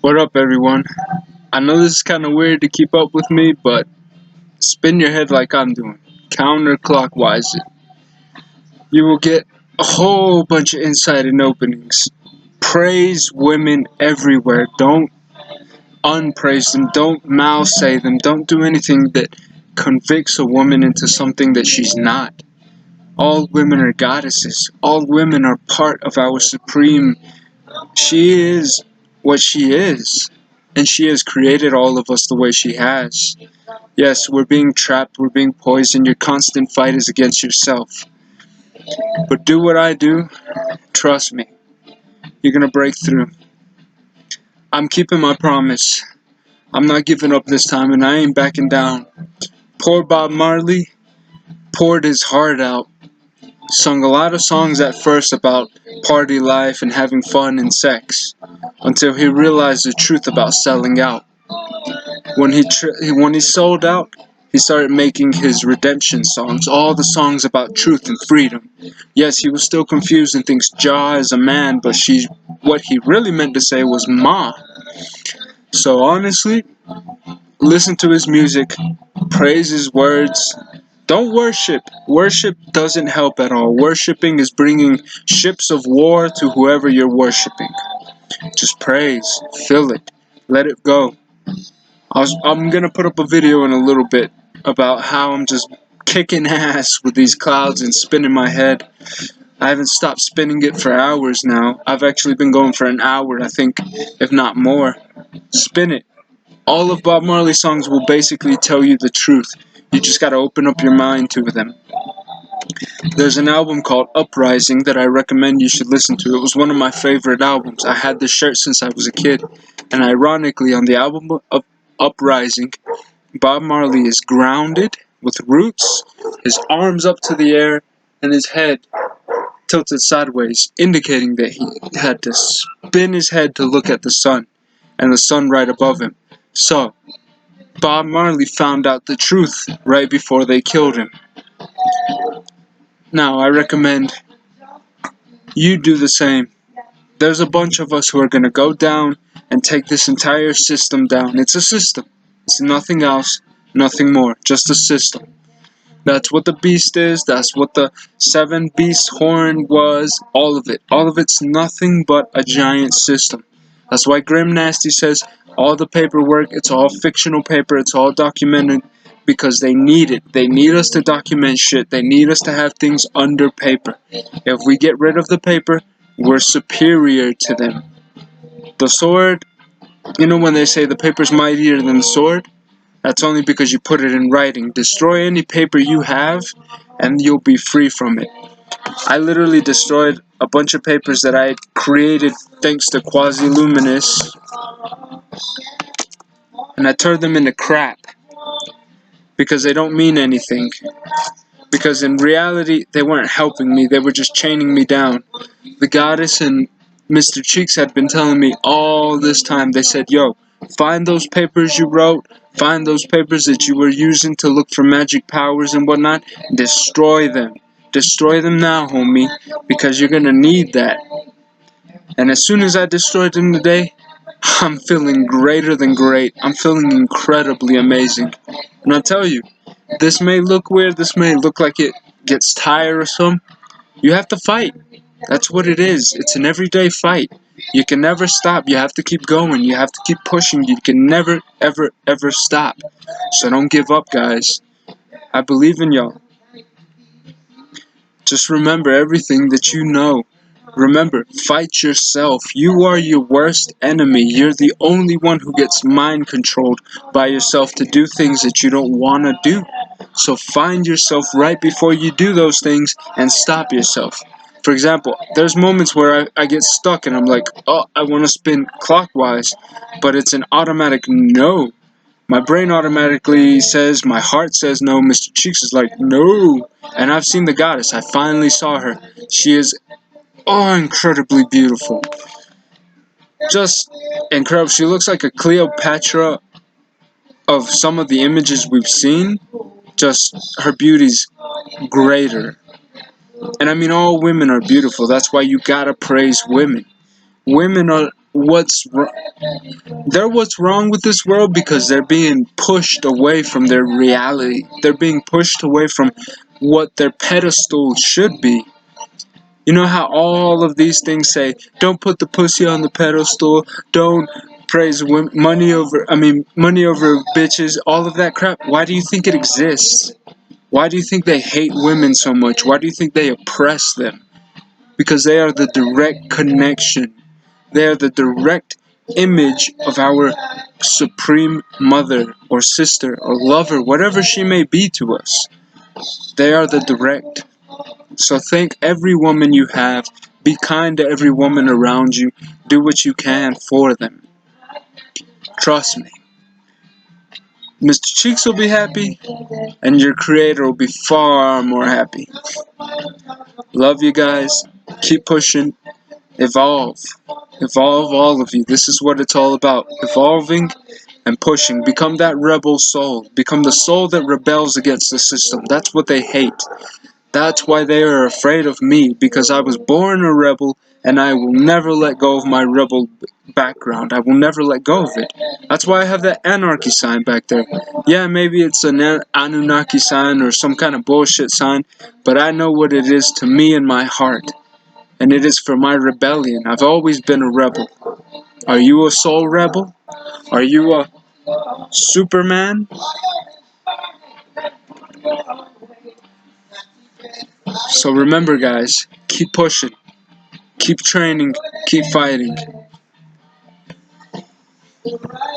What up, everyone? I know this is kind of weird to keep up with me, but spin your head like I'm doing. Counterclockwise it. You will get a whole bunch of insight and openings. Praise women everywhere. Don't unpraise them. Don't mal say them. Don't do anything that convicts a woman into something that she's not. All women are goddesses. All women are part of our supreme. She is what she is. And she has created all of us the way she has. Yes, we're being trapped, we're being poisoned, your constant fight is against yourself. But do what I do, trust me, you're gonna break through. I'm keeping my promise. I'm not giving up this time, and I ain't backing down. Poor Bob Marley poured his heart out, sung a lot of songs at first about party life and having fun and sex, until he realized the truth about selling out. When he sold out, he started making his redemption songs, all the songs about truth and freedom. Yes, he was still confused and thinks Jah is a man, but what he really meant to say was Ma. So honestly, listen to his music, praise his words. Don't worship. Worship doesn't help at all. Worshipping is bringing ships of war to whoever you're worshiping. Just praise, feel it, let it go. I'm gonna put up a video in a little bit about how I'm just kicking ass with these clouds and spinning my head. I haven't stopped spinning it for hours now. I've actually been going for an hour, I think, if not more. Spin it. All of Bob Marley's songs will basically tell you the truth. You just gotta open up your mind to them. There's an album called Uprising that I recommend you should listen to. It was one of my favorite albums. I had this shirt since I was a kid. And ironically, on the album of Uprising, Bob Marley is grounded with roots, his arms up to the air, and his head tilted sideways, indicating that he had to spin his head to look at the sun, and the sun right above him. So, Bob Marley found out the truth right before they killed him. Now, I recommend you do the same. There's a bunch of us who are going to go down and take this entire system down. It's a system. It's nothing else, nothing more, just a system. That's what the beast is. That's what the seven beast horn was. All of it. All of it's nothing but a giant system. That's why Grim Nasty says all the paperwork, it's all fictional paper, it's all documented because they need it. They need us to document shit. They need us to have things under paper. If we get rid of the paper, we're superior to them. The sword, when they say the paper's mightier than the sword, that's only because you put it in writing. Destroy any paper you have, and you'll be free from it. I literally destroyed a bunch of papers that I had created thanks to Quasi-Luminous, and I turned them into crap because they don't mean anything. Because in reality, they weren't helping me, they were just chaining me down. The goddess and Mr. Cheeks had been telling me all this time. They said, yo, find those papers you wrote, find those papers that you were using to look for magic powers and whatnot, destroy them. Destroy them now, homie, because you're gonna need that. And as soon as I destroyed them today, I'm feeling greater than great. I'm feeling incredibly amazing. And I'll tell you, this may look weird, this may look like it gets tiresome. You have to fight. That's what it is. It's an everyday fight. You can never stop. You have to keep going. You have to keep pushing. You can never, ever, ever stop. So don't give up, guys. I believe in y'all. Just remember everything that you know. Remember, fight yourself. You are your worst enemy. You're the only one who gets mind controlled by yourself to do things that you don't want to do. So find yourself right before you do those things and stop yourself. For example, there's moments where I get stuck and I'm like, oh, I want to spin clockwise, but it's an automatic no. My brain automatically says, my heart says no. Mr. Cheeks is like, no. And I've seen the goddess. I finally saw her. She is incredibly beautiful. Just incredible. She looks like a Cleopatra of some of the images we've seen. Just her beauty's greater. And I mean, all women are beautiful. That's why you gotta praise women. Women are what's they're what's wrong with this world because they're being pushed away from their reality. They're being pushed away from what their pedestal should be. You know how all of these things say, don't put the pussy on the pedestal, don't praise money over bitches, all of that crap. Why do you think it exists? Why do you think they hate women so much? Why do you think they oppress them? Because they are the direct connection. They are the direct image of our supreme mother or sister or lover, whatever she may be to us. They are the direct. So thank every woman you have. Be kind to every woman around you. Do what you can for them. Trust me. Mr. Cheeks will be happy, and your creator will be far more happy. Love you guys. Keep pushing. Evolve. Evolve, all of you. This is what it's all about. Evolving and pushing. Become that rebel soul. Become the soul that rebels against the system. That's what they hate. That's why they are afraid of me, because I was born a rebel, and I will never let go of my rebel background. I will never let go of it. That's why I have that anarchy sign back there. Yeah, maybe it's an Anunnaki sign or some kind of bullshit sign, but I know what it is to me in my heart. And it is for my rebellion. I've always been a rebel. Are you a soul rebel? Are you a Superman? So remember, guys, keep pushing, keep training, keep fighting.